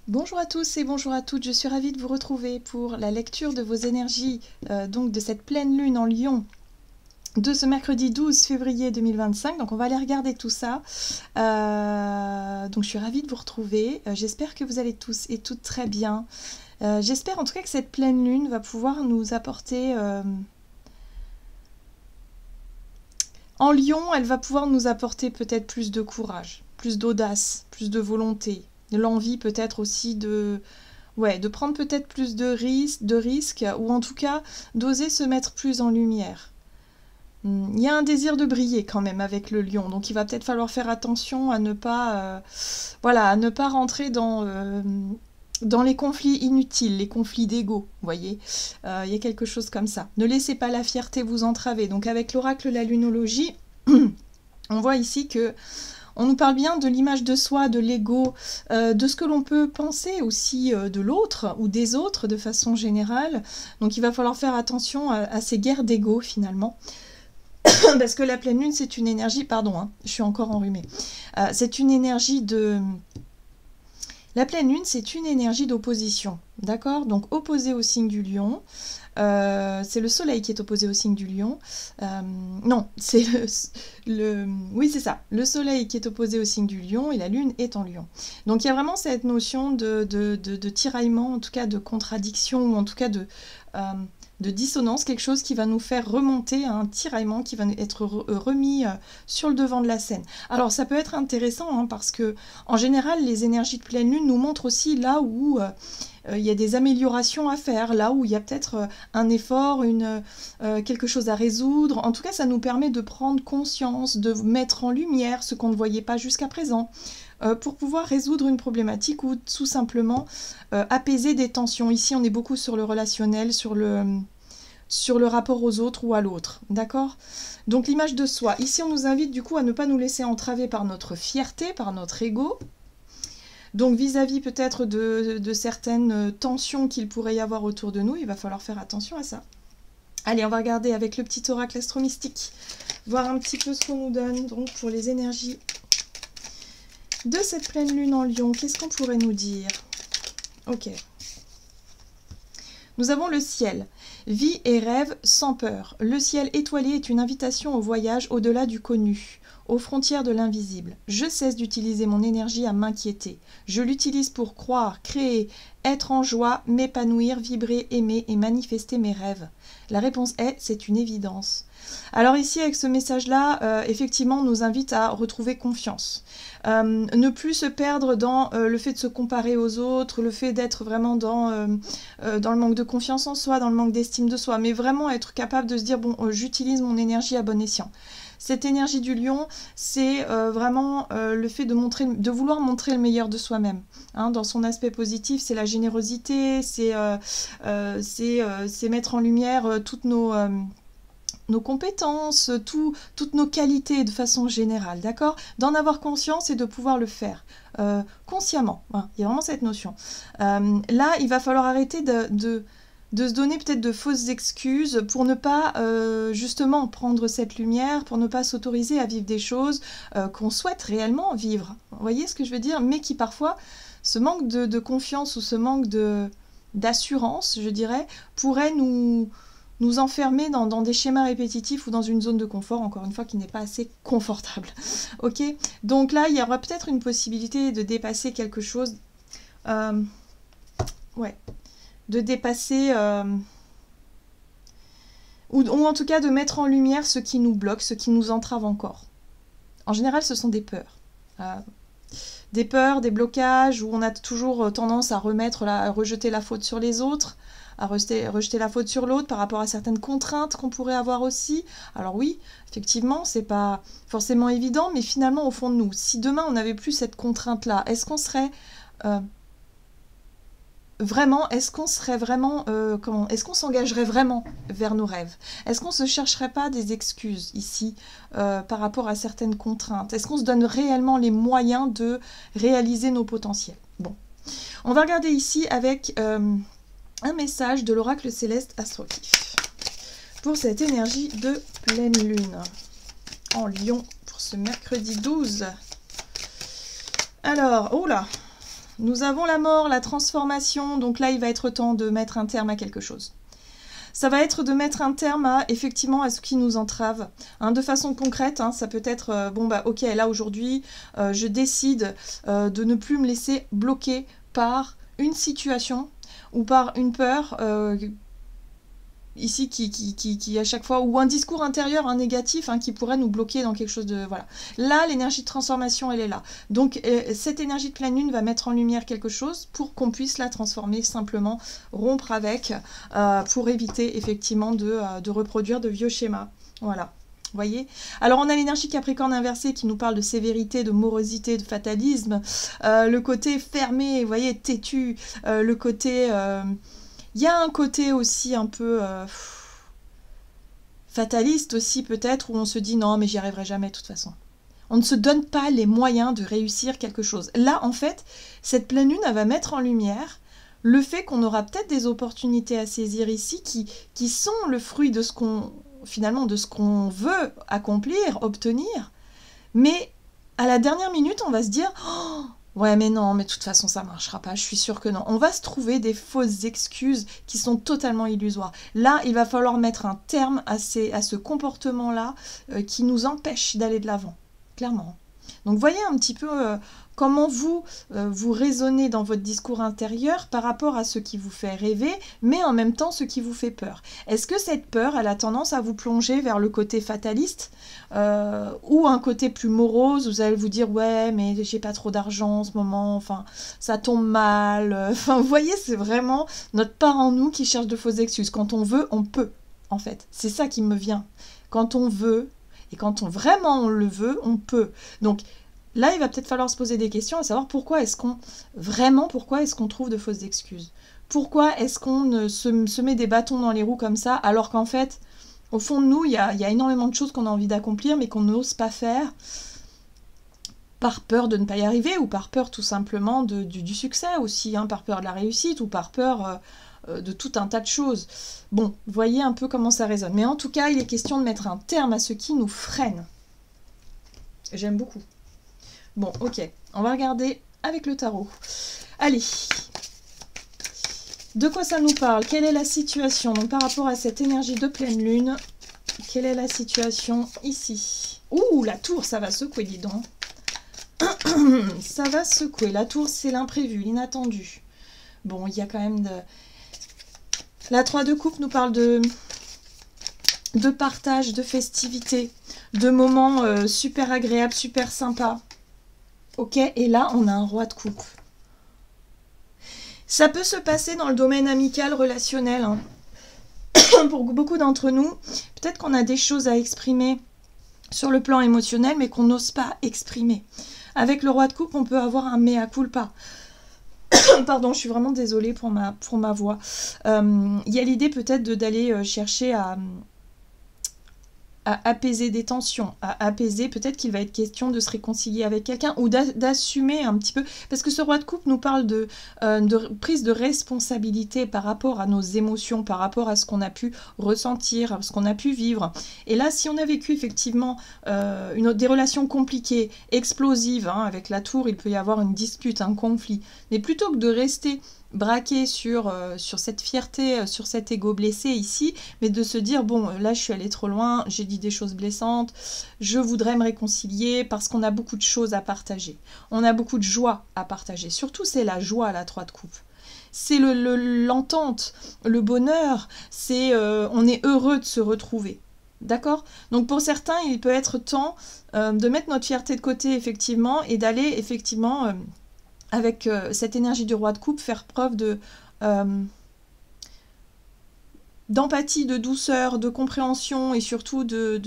Bonjour à tous et bonjour à toutes, je suis ravie de vous retrouver pour la lecture de vos énergies donc de cette pleine lune en Lion de ce mercredi 12 février 2025. Donc on va aller regarder tout ça. Donc je suis ravie de vous retrouver. J'espère que vous allez tous et toutes très bien. J'espère en tout cas que cette pleine lune va pouvoir nous apporter... En Lion, elle va pouvoir nous apporter peut-être plus de courage, plus d'audace, plus de volonté. L'envie peut-être aussi de prendre peut-être plus de risques, ou en tout cas d'oser se mettre plus en lumière. Il y a un désir de briller quand même avec le lion, donc il va peut-être falloir faire attention à ne pas, à ne pas rentrer dans les conflits inutiles, les conflits d'ego, vous voyez. Il y a quelque chose comme ça. Ne laissez pas la fierté vous entraver. Donc avec l'oracle, la lunologie, on voit ici que on nous parle bien de l'image de soi, de l'ego, de ce que l'on peut penser aussi de l'autre ou des autres de façon générale. Donc il va falloir faire attention à ces guerres d'ego finalement. Parce que la pleine lune, c'est une énergie... Pardon, hein, je suis encore enrhumée. C'est une énergie de... La pleine lune, c'est une énergie d'opposition, d'accord? Donc opposée au signe du lion. C'est le soleil qui est opposé au signe du lion. Non, c'est oui, c'est ça. Le soleil qui est opposé au signe du lion et la lune est en lion. Donc il y a vraiment cette notion de tiraillement, en tout cas de contradiction, ou en tout cas de dissonance, quelque chose qui va nous faire remonter à un tiraillement qui va être remis sur le devant de la scène. Alors ça peut être intéressant hein, parce que en général les énergies de pleine lune nous montrent aussi là où il y a des améliorations à faire, là où il y a peut-être un effort, quelque chose à résoudre. En tout cas ça nous permet de prendre conscience, de mettre en lumière ce qu'on ne voyait pas jusqu'à présent. Pour pouvoir résoudre une problématique ou tout simplement apaiser des tensions. Ici, on est beaucoup sur le relationnel, sur le rapport aux autres ou à l'autre, d'accord? Donc l'image de soi. Ici, on nous invite du coup à ne pas nous laisser entraver par notre fierté, par notre ego. Donc vis-à-vis peut-être de certaines tensions qu'il pourrait y avoir autour de nous, il va falloir faire attention à ça. Allez, on va regarder avec le petit oracle astromystique, voir un petit peu ce qu'on nous donne donc pour les énergies de cette pleine lune en Lion. Qu'est-ce qu'on pourrait nous dire? Ok. Nous avons le ciel. Vie et rêve sans peur. Le ciel étoilé est une invitation au voyage au-delà du connu, aux frontières de l'invisible. Je cesse d'utiliser mon énergie à m'inquiéter. Je l'utilise pour croire, créer, être en joie, m'épanouir, vibrer, aimer et manifester mes rêves. La réponse est, c'est une évidence. Alors ici, avec ce message-là, effectivement, on nous invite à retrouver confiance. Ne plus se perdre dans le fait de se comparer aux autres, le fait d'être vraiment dans le manque de confiance en soi, dans le manque d'estime de soi, mais vraiment être capable de se dire, bon, j'utilise mon énergie à bon escient. Cette énergie du lion, c'est vraiment le fait de vouloir montrer le meilleur de soi-même. Hein, dans son aspect positif, c'est la générosité, c'est mettre en lumière toutes nos compétences, toutes nos qualités de façon générale, d'accord? D'en avoir conscience et de pouvoir le faire consciemment. Hein, il y a vraiment cette notion. Là, il va falloir arrêter de se donner peut-être de fausses excuses pour ne pas justement prendre cette lumière, pour ne pas s'autoriser à vivre des choses qu'on souhaite réellement vivre. Vous voyez ce que je veux dire? Mais qui parfois, ce manque de confiance ou ce manque d'assurance, je dirais, pourrait nous enfermer dans des schémas répétitifs ou dans une zone de confort, encore une fois, qui n'est pas assez confortable. Ok? Donc là, il y aura peut-être une possibilité de dépasser quelque chose. De dépasser... ou en tout cas de mettre en lumière ce qui nous bloque, ce qui nous entrave encore. En général, ce sont des peurs. Des peurs, des blocages, où on a toujours tendance à rejeter la faute sur les autres, à rejeter la faute sur l'autre par rapport à certaines contraintes qu'on pourrait avoir aussi. Alors oui, effectivement, c'est pas forcément évident, mais finalement, au fond de nous, si demain on n'avait plus cette contrainte-là, est-ce qu'on serait est-ce qu'on s'engagerait vraiment vers nos rêves? Est-ce qu'on se chercherait pas des excuses ici par rapport à certaines contraintes? Est-ce qu'on se donne réellement les moyens de réaliser nos potentiels? Bon, on va regarder ici avec un message de l'oracle céleste Astrokif pour cette énergie de pleine lune en Lion pour ce mercredi 12. Alors, oh là, nous avons la mort, la transformation. Donc là, il va être temps de mettre un terme à quelque chose. Ça va être de mettre un terme à, effectivement, à ce qui nous entrave. Hein, de façon concrète, hein, ça peut être, bon bah ok, là aujourd'hui, je décide de ne plus me laisser bloquer par une situation ou par une peur, ici, qui à chaque fois, ou un discours intérieur, un négatif, hein, qui pourrait nous bloquer dans quelque chose de... Voilà. Là, l'énergie de transformation, elle est là. Donc, cette énergie de pleine lune va mettre en lumière quelque chose pour qu'on puisse la transformer, simplement rompre avec, pour éviter, effectivement, de reproduire de vieux schémas. Voilà. Vous voyez? Alors, on a l'énergie Capricorne inversée qui nous parle de sévérité, de morosité, de fatalisme. Le côté fermé, vous voyez, têtu. Le côté... Il y a un côté aussi un peu fataliste aussi peut-être, où on se dit non mais j'y arriverai jamais de toute façon. On ne se donne pas les moyens de réussir quelque chose. Là en fait, cette pleine lune elle va mettre en lumière le fait qu'on aura peut-être des opportunités à saisir ici qui sont le fruit de ce qu'on finalement de ce qu'on veut accomplir, obtenir, mais à la dernière minute on va se dire oh, ouais, mais non, mais de toute façon, ça marchera pas, je suis sûre que non. On va se trouver des fausses excuses qui sont totalement illusoires. Là, il va falloir mettre un terme à ce comportement-là qui nous empêche d'aller de l'avant, clairement. Donc, voyez un petit peu comment vous raisonnez dans votre discours intérieur par rapport à ce qui vous fait rêver, mais en même temps ce qui vous fait peur. Est-ce que cette peur, elle a tendance à vous plonger vers le côté fataliste ou un côté plus morose, vous allez vous dire ouais mais j'ai pas trop d'argent en ce moment, enfin ça tombe mal, enfin vous voyez c'est vraiment notre part en nous qui cherche de fausses excuses. Quand on veut, on peut en fait. C'est ça qui me vient. Quand on veut et quand vraiment on le veut, on peut. Donc là, il va peut-être falloir se poser des questions, à savoir pourquoi est-ce qu'on trouve de fausses excuses? Pourquoi est-ce qu'on se met des bâtons dans les roues comme ça, alors qu'en fait, au fond de nous, il y a énormément de choses qu'on a envie d'accomplir, mais qu'on n'ose pas faire par peur de ne pas y arriver, ou par peur tout simplement du succès aussi, hein, par peur de la réussite, ou par peur de tout un tas de choses. Bon, voyez un peu comment ça résonne. Mais en tout cas, il est question de mettre un terme à ce qui nous freine. J'aime beaucoup. Bon, ok, on va regarder avec le tarot. Allez, de quoi ça nous parle? Quelle est la situation? Donc, par rapport à cette énergie de pleine lune, quelle est la situation ici? Ouh, la tour, ça va secouer, dis donc. Ça va secouer. La tour, c'est l'imprévu, l'inattendu. Bon, il y a quand même de... La 3 de coupe nous parle de partage, de festivité, de moments super agréables, super sympas. Ok, et là, on a un roi de coupe. Ça peut se passer dans le domaine amical, relationnel. Hein. Pour beaucoup d'entre nous, peut-être qu'on a des choses à exprimer sur le plan émotionnel, mais qu'on n'ose pas exprimer. Avec le roi de coupe, on peut avoir un mea culpa. Pardon, je suis vraiment désolée pour ma voix. Il y a l'idée peut-être d'aller chercher à apaiser des tensions, à apaiser, peut-être qu'il va être question de se réconcilier avec quelqu'un ou d'assumer un petit peu, parce que ce roi de coupe nous parle de prise de responsabilité par rapport à nos émotions, par rapport à ce qu'on a pu ressentir, à ce qu'on a pu vivre. Et là, si on a vécu effectivement des relations compliquées, explosives, hein, avec la tour, il peut y avoir une dispute, un conflit, mais plutôt que de rester braqué sur cette fierté, sur cet ego blessé ici, mais de se dire, bon, là je suis allée trop loin, j'ai dit des choses blessantes, je voudrais me réconcilier parce qu'on a beaucoup de choses à partager. On a beaucoup de joie à partager. Surtout, c'est la joie, la 3 de coupe. C'est l'entente, le bonheur, c'est on est heureux de se retrouver. D'accord? Donc pour certains, il peut être temps de mettre notre fierté de côté, effectivement, et d'aller, effectivement... avec cette énergie du roi de coupe, faire preuve d'empathie, de douceur, de compréhension et surtout de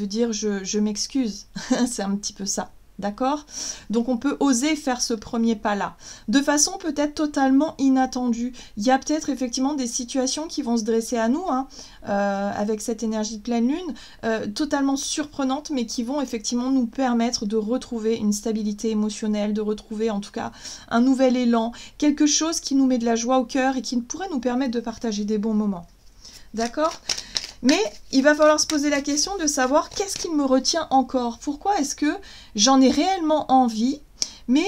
dire je m'excuse. C'est un petit peu ça. D'accord? Donc on peut oser faire ce premier pas-là. De façon peut-être totalement inattendue. Il y a peut-être effectivement des situations qui vont se dresser à nous, hein, avec cette énergie de pleine lune, totalement surprenantes, mais qui vont effectivement nous permettre de retrouver une stabilité émotionnelle, de retrouver en tout cas un nouvel élan, quelque chose qui nous met de la joie au cœur et qui pourrait nous permettre de partager des bons moments. D'accord ? Mais il va falloir se poser la question de savoir qu'est-ce qui me retient encore. Pourquoi est-ce que j'en ai réellement envie, mais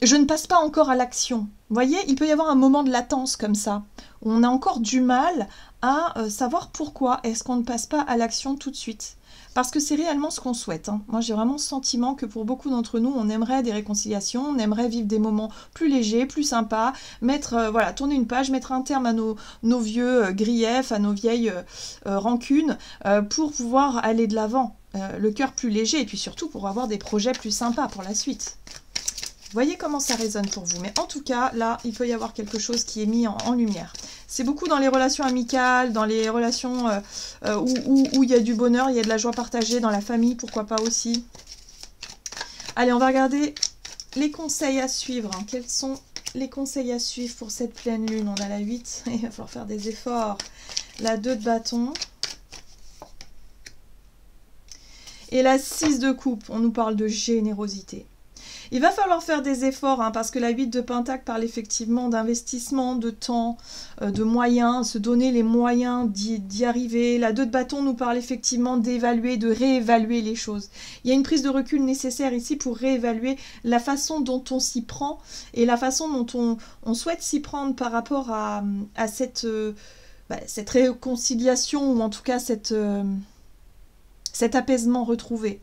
je ne passe pas encore à l'action. Vous voyez, il peut y avoir un moment de latence comme ça, où on a encore du mal à savoir pourquoi est-ce qu'on ne passe pas à l'action tout de suite. Parce que c'est réellement ce qu'on souhaite. Hein. Moi, j'ai vraiment le sentiment que pour beaucoup d'entre nous, on aimerait des réconciliations, on aimerait vivre des moments plus légers, plus sympas, mettre, voilà, tourner une page, mettre un terme à nos vieux griefs, à nos vieilles rancunes, pour pouvoir aller de l'avant, le cœur plus léger, et puis surtout pour avoir des projets plus sympas pour la suite. Vous voyez comment ça résonne pour vous. Mais en tout cas, là, il peut y avoir quelque chose qui est mis en lumière. C'est beaucoup dans les relations amicales, dans les relations où il y a du bonheur, il y a de la joie partagée, dans la famille, pourquoi pas aussi. Allez, on va regarder les conseils à suivre. Hein. Quels sont les conseils à suivre pour cette pleine lune? On a la 8, il va falloir faire des efforts. La 2 de bâton. Et la 6 de coupe, on nous parle de générosité. Il va falloir faire des efforts, hein, parce que la 8 de Pentacle parle effectivement d'investissement, de temps, de moyens, se donner les moyens d'y arriver. La 2 de bâton nous parle effectivement d'évaluer, de réévaluer les choses. Il y a une prise de recul nécessaire ici pour réévaluer la façon dont on s'y prend et la façon dont on souhaite s'y prendre par rapport à cette réconciliation ou en tout cas cet apaisement retrouvé.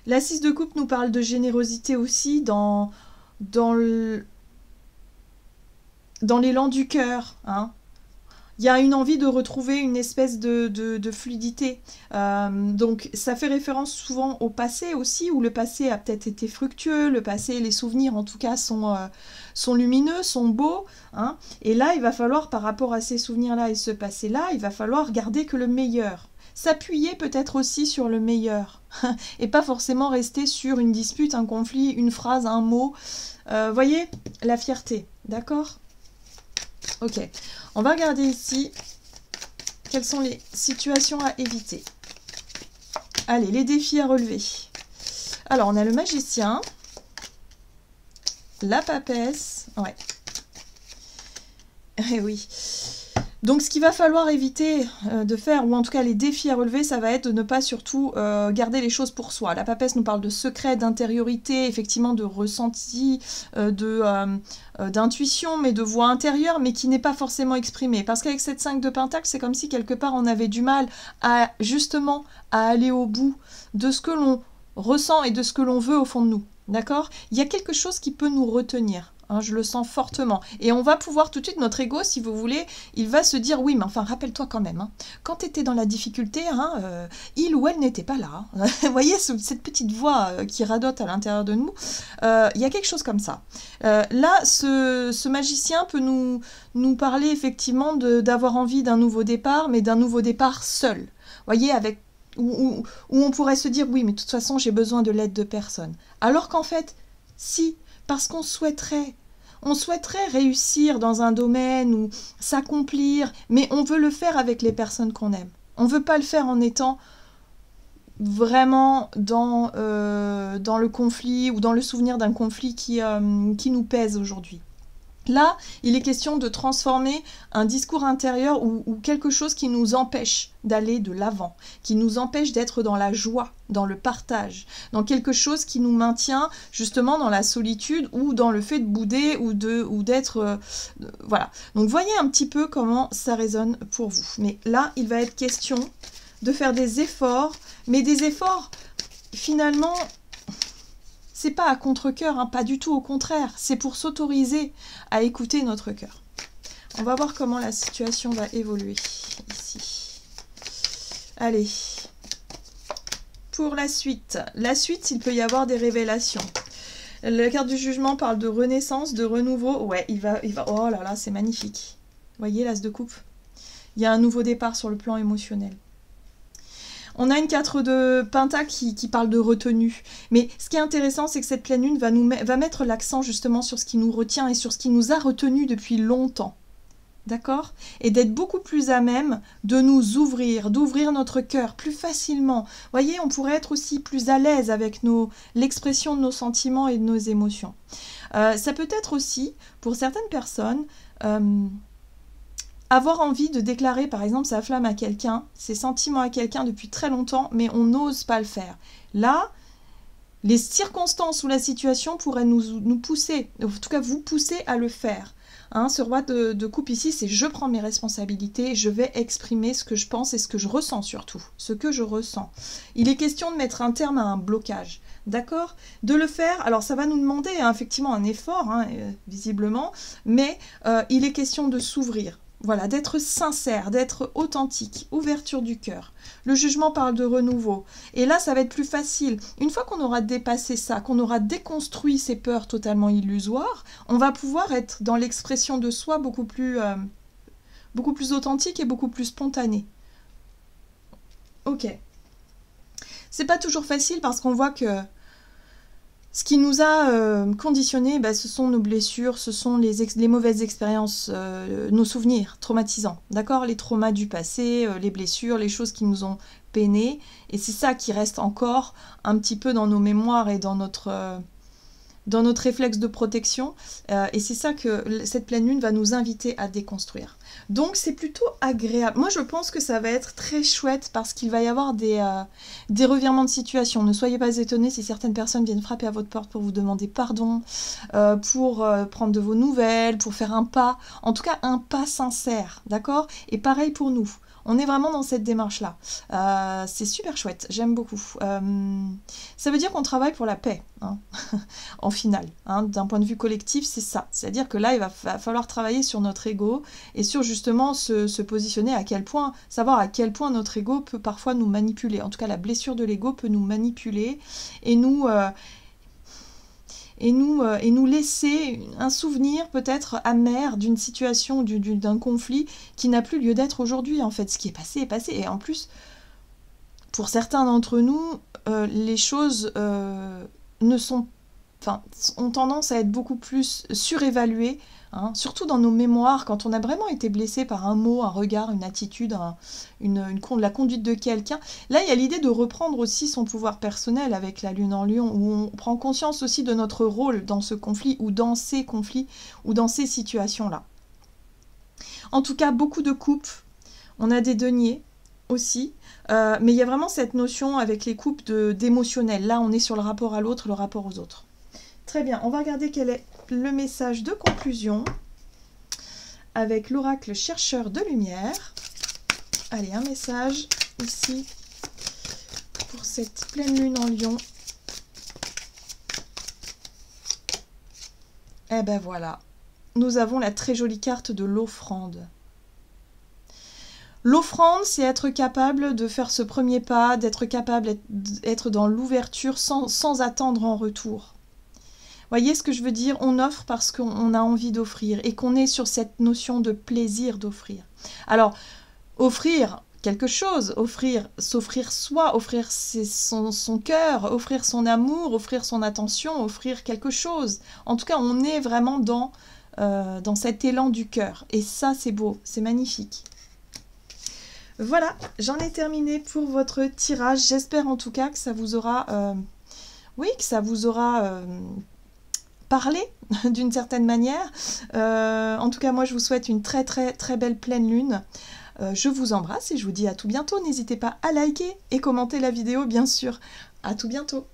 La 6 de coupe nous parle de générosité aussi dans l'élan du cœur. Hein. Il y a une envie de retrouver une espèce de fluidité. Donc ça fait référence souvent au passé aussi, où le passé a peut-être été fructueux, le passé, les souvenirs en tout cas sont lumineux, sont beaux. Hein. Et là, il va falloir, par rapport à ces souvenirs-là et ce passé-là, il va falloir garder que le meilleur. S'appuyer peut-être aussi sur le meilleur et pas forcément rester sur une dispute, un conflit, une phrase, un mot. Voyez, la fierté, d'accord? Ok, on va regarder ici quelles sont les situations à éviter. Allez, les défis à relever. Alors, on a le magicien, la papesse, ouais. Eh oui. Donc ce qu'il va falloir éviter de faire, ou en tout cas les défis à relever, ça va être de ne pas surtout garder les choses pour soi. La papesse nous parle de secret, d'intériorité, effectivement de ressenti, d'intuition, mais de voix intérieure, mais qui n'est pas forcément exprimée. Parce qu'avec cette 5 de Pentacle, c'est comme si quelque part on avait du mal à justement à aller au bout de ce que l'on ressent et de ce que l'on veut au fond de nous. D'accord? Il y a quelque chose qui peut nous retenir. Hein, je le sens fortement. Et on va pouvoir tout de suite, notre ego, si vous voulez, il va se dire, oui, mais enfin, rappelle-toi quand même, hein, quand tu étais dans la difficulté, hein, il ou elle n'était pas là. Vous voyez, cette petite voix qui radote à l'intérieur de nous, il y a quelque chose comme ça. Là, ce magicien peut nous parler effectivement d'avoir envie d'un nouveau départ, mais d'un nouveau départ seul. Vous voyez, avec où on pourrait se dire, oui, mais de toute façon, j'ai besoin de l'aide de personne. Alors qu'en fait, si, parce qu'on souhaiterait réussir dans un domaine ou s'accomplir, mais on veut le faire avec les personnes qu'on aime. On ne veut pas le faire en étant vraiment dans le conflit ou dans le souvenir d'un conflit qui nous pèse aujourd'hui. Là, il est question de transformer un discours intérieur ou quelque chose qui nous empêche d'aller de l'avant, qui nous empêche d'être dans la joie, dans le partage, dans quelque chose qui nous maintient justement dans la solitude ou dans le fait de bouder ou d'être... voilà. Donc voyez un petit peu comment ça résonne pour vous. Mais là, il va être question de faire des efforts, mais des efforts finalement... C'est pas à contre-cœur, hein, pas du tout, au contraire. C'est pour s'autoriser à écouter notre cœur. On va voir comment la situation va évoluer ici. Allez. Pour la suite, il peut y avoir des révélations. La carte du jugement parle de renaissance, de renouveau. Ouais, il va... Oh là là, c'est magnifique. Vous voyez, l'as de coupe. Il y a un nouveau départ sur le plan émotionnel. On a une 4 de Pentacle qui parle de retenue. Mais ce qui est intéressant, c'est que cette pleine lune va mettre l'accent justement sur ce qui nous retient et sur ce qui nous a retenus depuis longtemps. D'accord? Et d'être beaucoup plus à même de nous ouvrir, d'ouvrir notre cœur plus facilement. Vous voyez, on pourrait être aussi plus à l'aise avec l'expression de nos sentiments et de nos émotions. Ça peut être aussi, pour certaines personnes... avoir envie de déclarer par exemple sa flamme à quelqu'un, ses sentiments à quelqu'un depuis très longtemps, mais on n'ose pas le faire. Là, Les circonstances ou la situation pourraient nous pousser, en tout cas vous pousser à le faire. Hein, ce roi de coupe ici, c'est je prends mes responsabilités, je vais exprimer ce que je pense et ce que je ressens surtout, ce que je ressens. Il est question de mettre un terme à un blocage, d'accord? De le faire, alors ça va nous demander hein, effectivement un effort, hein, visiblement, mais il est question de s'ouvrir. Voilà, d'être sincère, d'être authentique, ouverture du cœur. Le jugement parle de renouveau. Et là, ça va être plus facile. Une fois qu'on aura dépassé ça, qu'on aura déconstruit ces peurs totalement illusoires, on va pouvoir être dans l'expression de soi beaucoup plus authentique et beaucoup plus spontané. Ok. C'est pas toujours facile parce qu'on voit que ce qui nous a conditionnés, ce sont nos blessures, ce sont les mauvaises expériences, nos souvenirs traumatisants, d'accord? Les traumas du passé, les blessures, les choses qui nous ont peinés, et c'est ça qui reste encore un petit peu dans nos mémoires et dans notre réflexe de protection, et c'est ça que cette pleine lune va nous inviter à déconstruire. Donc c'est plutôt agréable. Moi je pense que ça va être très chouette parce qu'il va y avoir des revirements de situation. Ne soyez pas étonnés si certaines personnes viennent frapper à votre porte pour vous demander pardon, pour prendre de vos nouvelles, pour faire un pas, en tout cas un pas sincère, d'accord? Et pareil pour nous. On est vraiment dans cette démarche-là. C'est super chouette, j'aime beaucoup. Ça veut dire qu'on travaille pour la paix, hein, en finale. Hein, d'un point de vue collectif, c'est ça. C'est-à-dire que là, il va falloir travailler sur notre ego et sur justement se positionner savoir à quel point notre ego peut parfois nous manipuler. En tout cas, la blessure de l'ego peut nous manipuler et nous laisser un souvenir peut-être amer d'une situation, d'un conflit qui n'a plus lieu d'être aujourd'hui. En fait, ce qui est passé est passé. Et en plus, pour certains d'entre nous, les choses ont tendance à être beaucoup plus surévaluées, hein, surtout dans nos mémoires, quand on a vraiment été blessé par un mot, un regard, une attitude, la conduite de quelqu'un. Là, il y a l'idée de reprendre aussi son pouvoir personnel avec la lune en lion, où on prend conscience aussi de notre rôle dans ce conflit, ou dans ces conflits, ou dans ces situations-là. En tout cas, beaucoup de coupes. On a des deniers aussi, mais il y a vraiment cette notion avec les coupes d'émotionnel. Là, on est sur le rapport à l'autre, le rapport aux autres. Très bien, on va regarder quel est le message de conclusion avec l'oracle chercheur de lumière. Allez, un message ici pour cette pleine lune en lion. Eh ben voilà, nous avons la très jolie carte de l'offrande. L'offrande, c'est être capable de faire ce premier pas, d'être capable d'être dans l'ouverture sans attendre en retour. Voyez ce que je veux dire? On offre parce qu'on a envie d'offrir et qu'on est sur cette notion de plaisir d'offrir. Alors, offrir quelque chose, s'offrir soi, offrir son cœur, offrir son amour, offrir son attention, offrir quelque chose. En tout cas, on est vraiment dans cet élan du cœur. Et ça, c'est beau, c'est magnifique. Voilà, j'en ai terminé pour votre tirage. J'espère en tout cas que ça vous aura... parler d'une certaine manière. En tout cas, moi, je vous souhaite une très très très belle pleine lune. Je vous embrasse et je vous dis à tout bientôt. N'hésitez pas à liker et commenter la vidéo, bien sûr. À tout bientôt.